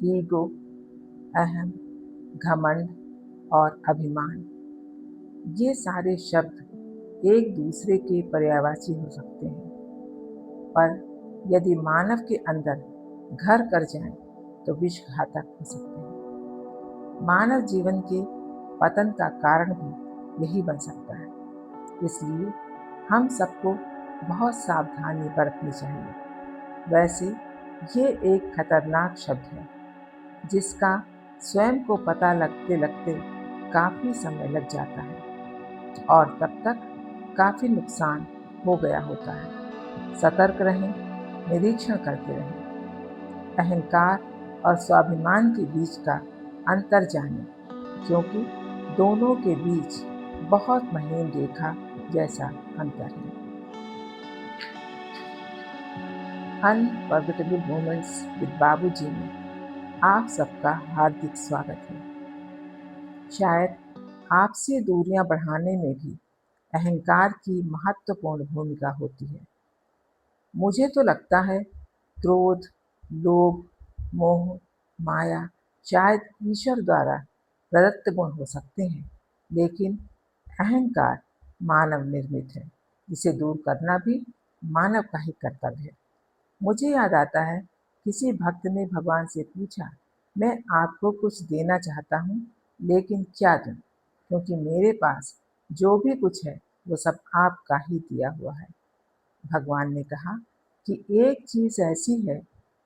Ego, अहम, घमंड और अभिमान, ये सारे शब्द एक दूसरे के पर्यायवाची हो सकते हैं, पर यदि मानव के अंदर घर कर जाएं तो विषघातक हो सकते हैं। मानव जीवन के पतन का कारण भी यही बन सकता है। इसलिए हम सबको बहुत सावधानी बरतनी चाहिए। वैसे ये एक खतरनाक शब्द है जिसका स्वयं को पता लगते लगते काफी समय लग जाता है और तब तक काफी नुकसान हो गया होता है। सतर्क रहें, निरीक्षण करते रहें, अहंकार और स्वाभिमान के बीच का अंतर जानें, क्योंकि दोनों के बीच बहुत महीन रेखा जैसा अंतर है। अनफॉरगेटेबल मोमेंट्स विद बाबूजी में आप सबका हार्दिक स्वागत है। शायद आपसी दूरियां बढ़ाने में भी अहंकार की महत्वपूर्ण भूमिका होती है। मुझे तो लगता है क्रोध, लोभ, मोह, माया शायद ईश्वर द्वारा प्रदत्त गुण हो सकते हैं, लेकिन अहंकार मानव निर्मित है, जिसे दूर करना भी मानव का ही कर्तव्य है। मुझे याद आता है, किसी भक्त ने भगवान से पूछा, मैं आपको कुछ देना चाहता हूँ, लेकिन क्या दूँ? क्योंकि मेरे पास जो भी कुछ है वो सब आपका ही दिया हुआ है। भगवान ने कहा कि एक चीज ऐसी है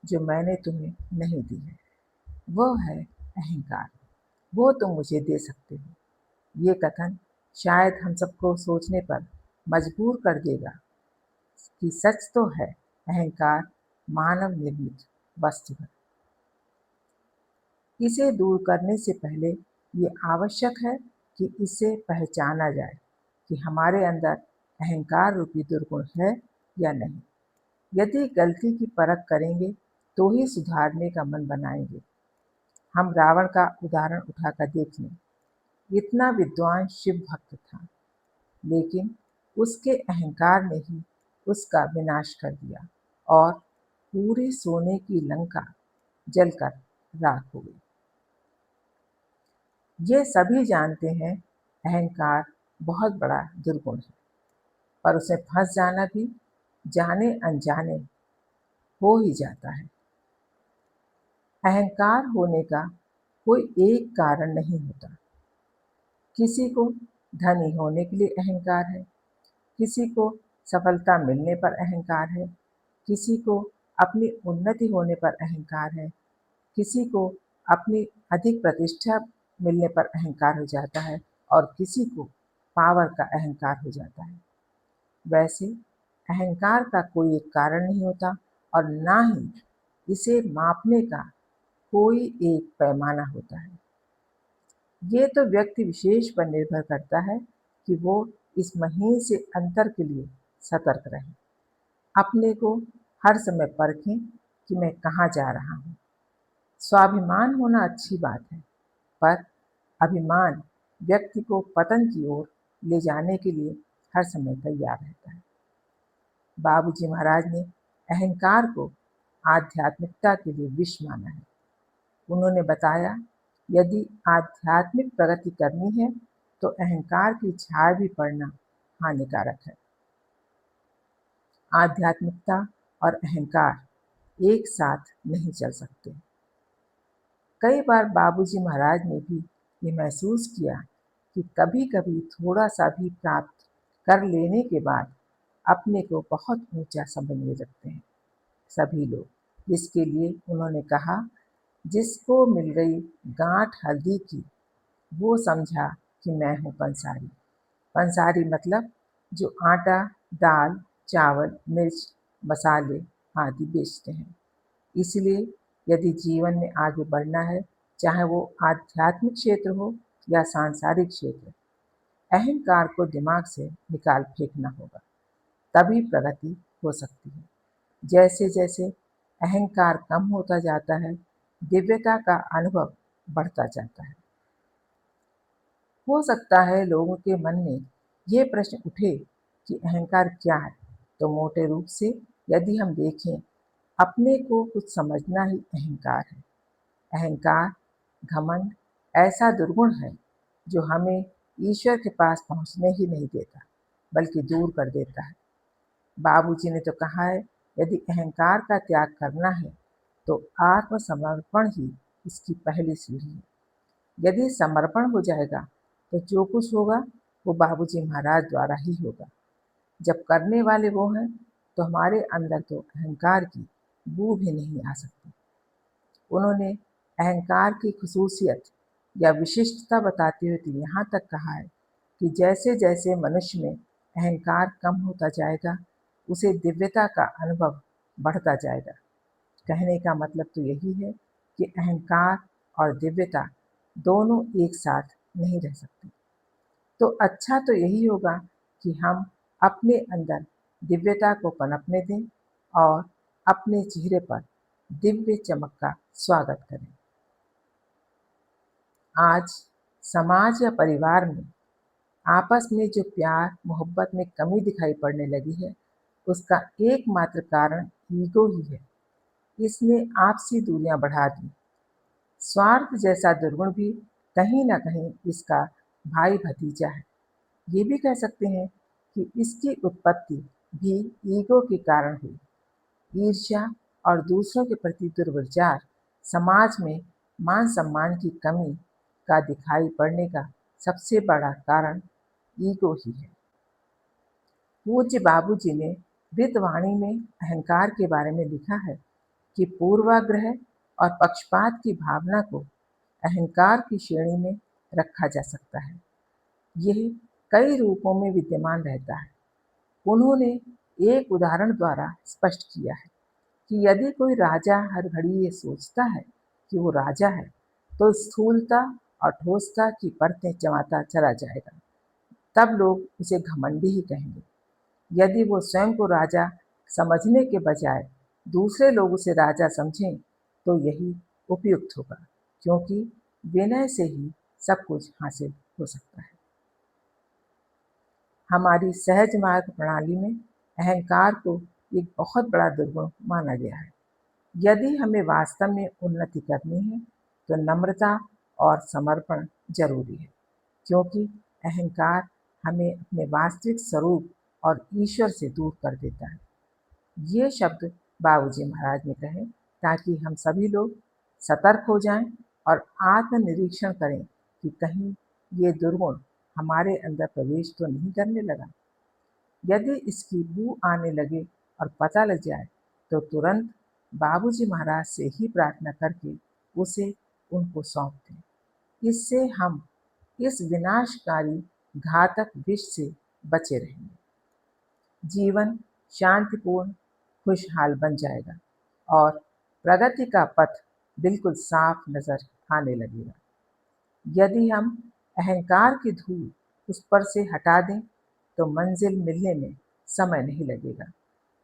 जो मैंने तुम्हें नहीं दी है, वो है अहंकार। वो तुम मुझे दे सकते हो। ये कथन शायद हम सबको सोचने पर मजबूर कर देगा कि सच तो है, अहंकार मानव निर्मित वस्तु है। इसे दूर करने से पहले ये आवश्यक है कि इसे पहचाना जाए कि हमारे अंदर अहंकार रूपी दुर्गुण है या नहीं। यदि गलती की परख करेंगे तो ही सुधारने का मन बनाएंगे। हम रावण का उदाहरण उठाकर देख लें। इतना विद्वान शिव भक्त था, लेकिन उसके अहंकार ने ही उसका विनाश कर दिया और पूरी सोने की लंका जलकर राख हो गई। ये सभी जानते हैं अहंकार बहुत बड़ा दुर्गुण है, पर उसे फंस जाना भी जाने अनजाने हो ही जाता है। अहंकार होने का कोई एक कारण नहीं होता। किसी को धनी होने के लिए अहंकार है, किसी को सफलता मिलने पर अहंकार है, किसी को अपनी उन्नति होने पर अहंकार है, किसी को अपनी अधिक प्रतिष्ठा मिलने पर अहंकार हो जाता है और किसी को पावर का अहंकार हो जाता है। वैसे अहंकार का कोई एक कारण नहीं होता और ना ही इसे मापने का कोई एक पैमाना होता है। ये तो व्यक्ति विशेष पर निर्भर करता है कि वो इस महीन से अंतर के लिए सतर्क रहे। अपने को हर समय परखें कि मैं कहाँ जा रहा हूँ। स्वाभिमान होना अच्छी बात है, पर अभिमान व्यक्ति को पतन की ओर ले जाने के लिए हर समय तैयार रहता है। बाबूजी महाराज ने अहंकार को आध्यात्मिकता के लिए विष माना है। उन्होंने बताया, यदि आध्यात्मिक प्रगति करनी है तो अहंकार की छाया भी पड़ना हानिकारक है। आध्यात्मिकता और अहंकार एक साथ नहीं चल सकते। कई बार बाबूजी महाराज ने भी ये महसूस किया कि कभी कभी थोड़ा सा भी प्राप्त कर लेने के बाद अपने को बहुत ऊंचा समझने लगते हैं सभी लोग, जिसके लिए उन्होंने कहा, जिसको मिल गई गांठ हल्दी की वो समझा कि मैं हूँ पंसारी। पंसारी मतलब जो आटा, दाल, चावल, मिर्च, मसाले आदि बेचते हैं। इसलिए यदि जीवन में आगे बढ़ना है, चाहे वो आध्यात्मिक क्षेत्र हो या सांसारिक क्षेत्र, अहंकार को दिमाग से निकाल फेंकना होगा, तभी प्रगति हो सकती है। जैसे जैसे अहंकार कम होता जाता है, दिव्यता का अनुभव बढ़ता जाता है। हो सकता है लोगों के मन में ये प्रश्न उठे कि अहंकार क्या है, तो मोटे रूप से यदि हम देखें, अपने को कुछ समझना ही अहंकार है। अहंकार, घमंड ऐसा दुर्गुण है जो हमें ईश्वर के पास पहुंचने ही नहीं देता, बल्कि दूर कर देता है। बाबूजी ने तो कहा है, यदि अहंकार का त्याग करना है तो आत्मसमर्पण ही इसकी पहली सीढ़ी है। यदि समर्पण हो जाएगा तो जो कुछ होगा वो बाबूजी महाराज द्वारा ही होगा। जब करने वाले वो हैं तो हमारे अंदर तो अहंकार की बू भी नहीं आ सकती। उन्होंने अहंकार की खुसूसियत या विशिष्टता बताते हुए तो यहाँ तक कहा है कि जैसे जैसे मनुष्य में अहंकार कम होता जाएगा उसे दिव्यता का अनुभव बढ़ता जाएगा। कहने का मतलब तो यही है कि अहंकार और दिव्यता दोनों एक साथ नहीं रह सकते। तो अच्छा तो यही होगा कि हम अपने अंदर दिव्यता को पनपने दें और अपने चेहरे पर दिव्य चमक का स्वागत करें। आज समाज या परिवार में आपस में जो प्यार मोहब्बत में कमी दिखाई पड़ने लगी है, उसका एकमात्र कारण ईगो ही है। इसने आपसी दूरियां बढ़ा दी। स्वार्थ जैसा दुर्गुण भी कहीं ना कहीं इसका भाई भतीजा है। ये भी कह सकते हैं कि इसकी उत्पत्ति भी ईगो के कारण हुई। ईर्ष्या और दूसरों के प्रति दुर्विचार समाज में मान सम्मान की कमी का दिखाई पड़ने का सबसे बड़ा कारण ईगो ही है। पूज्य बाबूजी ने ऋतवाणी में अहंकार के बारे में लिखा है कि पूर्वाग्रह और पक्षपात की भावना को अहंकार की श्रेणी में रखा जा सकता है। यह कई रूपों में विद्यमान रहता है। उन्होंने एक उदाहरण द्वारा स्पष्ट किया है कि यदि कोई राजा हर घड़ी ये सोचता है कि वो राजा है तो स्थूलता और ठोसता की परतें जमाता चला जाएगा। तब लोग उसे घमंडी ही कहेंगे। यदि वो स्वयं को राजा समझने के बजाय दूसरे लोग उसे राजा समझें तो यही उपयुक्त होगा, क्योंकि विनय से ही सब कुछ हासिल हो सकता है। हमारी सहज मार्ग प्रणाली में अहंकार को एक बहुत बड़ा दुर्गुण माना गया है। यदि हमें वास्तव में उन्नति करनी है तो नम्रता और समर्पण जरूरी है, क्योंकि अहंकार हमें अपने वास्तविक स्वरूप और ईश्वर से दूर कर देता है। ये शब्द बाबूजी महाराज ने कहे ताकि हम सभी लोग सतर्क हो जाएं और आत्मनिरीक्षण करें कि कहीं ये दुर्गुण हमारे अंदर प्रवेश तो नहीं करने लगा। यदि इसकी बू आने लगे और पता लग जाए तो तुरंत बाबूजी महाराज से ही प्रार्थना करके उसे उनको सौंप दें। इससे हम इस विनाशकारी घातक विष से बचे रहेंगे। जीवन शांतिपूर्ण खुशहाल बन जाएगा और प्रगति का पथ बिल्कुल साफ नजर आने लगेगा। यदि हम अहंकार की धूल उस पर से हटा दें तो मंजिल मिलने में समय नहीं लगेगा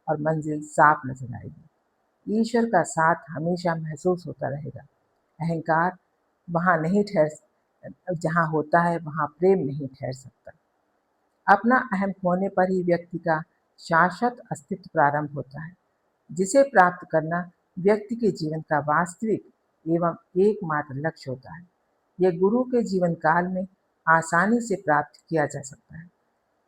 और मंजिल साफ नजर आएगी। ईश्वर का साथ हमेशा महसूस होता रहेगा। अहंकार वहाँ नहीं ठहर जहाँ होता है वहाँ प्रेम नहीं ठहर सकता। अपना अहम खोने पर ही व्यक्ति का शाश्वत अस्तित्व प्रारंभ होता है, जिसे प्राप्त करना व्यक्ति के जीवन का वास्तविक एवं एकमात्र लक्ष्य होता है। यह गुरु के जीवन काल में आसानी से प्राप्त किया जा सकता है।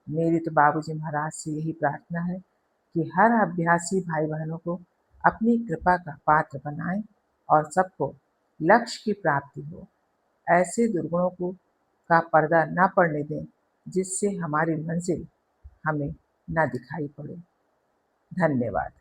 मेरी तो बाबूजी महाराज से यही प्रार्थना है कि हर अभ्यासी भाई बहनों को अपनी कृपा का पात्र बनाएं और सबको लक्ष्य की प्राप्ति हो। ऐसे दुर्गुणों को का पर्दा न पड़ने दें जिससे हमारी मंजिल हमें न दिखाई पड़े। धन्यवाद।